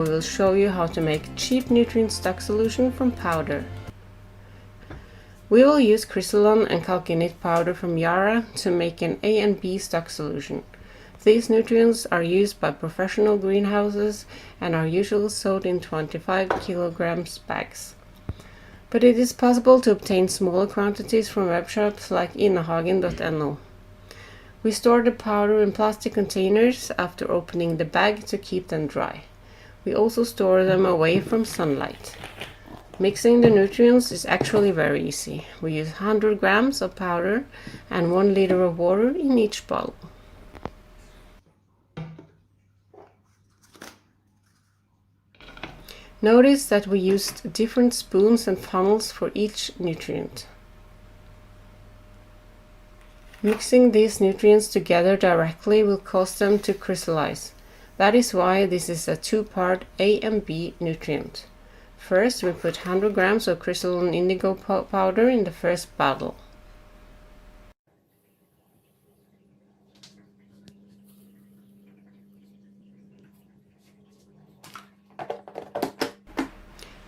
We will show you how to make cheap nutrient stock solution from powder. We will use Kristalon and CalciNit powder from Yara to make an A and B stock solution. These nutrients are used by professional greenhouses and are usually sold in 25 kilograms bags. But it is possible to obtain smaller quantities from web shops like innehagen.no. We store the powder in plastic containers after opening the bag to keep them dry. We also store them away from sunlight. Mixing the nutrients is actually very easy. We use 100 grams of powder and 1 liter of water in each bottle. Notice that we used different spoons and funnels for each nutrient. Mixing these nutrients together directly will cause them to crystallize. That is why this is a two-part A and B nutrient. First, we put 100 grams of Kristalon Indigo powder in the first bottle.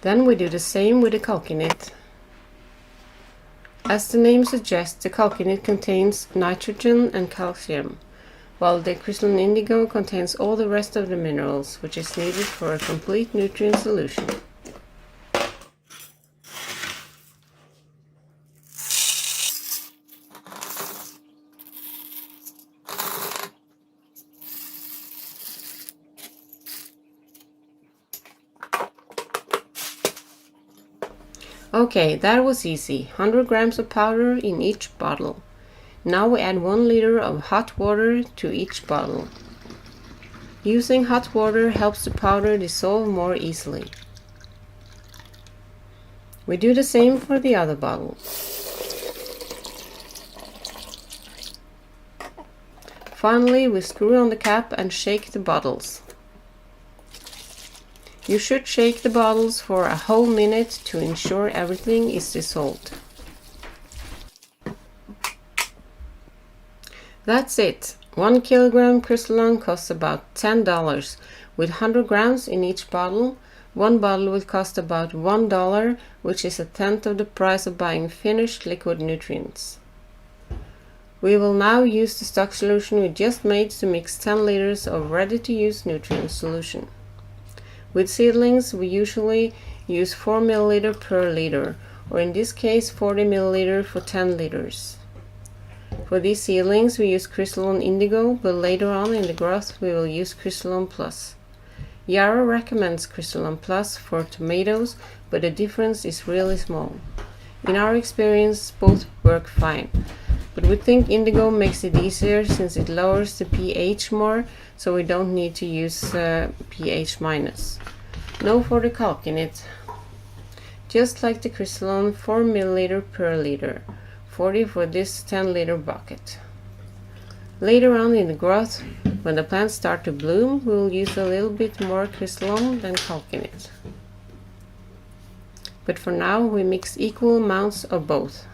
Then we do the same with the CalciNit. As the name suggests, the CalciNit contains nitrogen and calcium, while the Kristalon Indigo contains all the rest of the minerals, which is needed for a complete nutrient solution. Okay, that was easy. 100 grams of powder in each bottle. Now we add 1 liter of hot water to each bottle. Using hot water helps the powder dissolve more easily. We do the same for the other bottle. Finally, we screw on the cap and shake the bottles. You should shake the bottles for a whole minute to ensure everything is dissolved. That's it. 1 kilogram Kristalon costs about $10. With 100 grams in each bottle, one bottle will cost about $1, which is a tenth of the price of buying finished liquid nutrients. We will now use the stock solution we just made to mix 10 liters of ready-to-use nutrient solution. With seedlings, we usually use 4 ml per liter, or in this case 40 ml for 10 liters. For these seedlings, we use Kristalon Indigo, but later on in the growth we will use Kristalon Plus. Yara recommends Kristalon Plus for tomatoes, but the difference is really small. In our experience, both work fine, but we think Indigo makes it easier since it lowers the pH more, so we don't need to use pH minus. No for the CalciNit. Just like the Kristalon, 4 ml per liter, 40 for this 10 liter bucket. Later on in the growth, when the plants start to bloom, we will use a little bit more Kristalon than CalciNit. But for now, we mix equal amounts of both.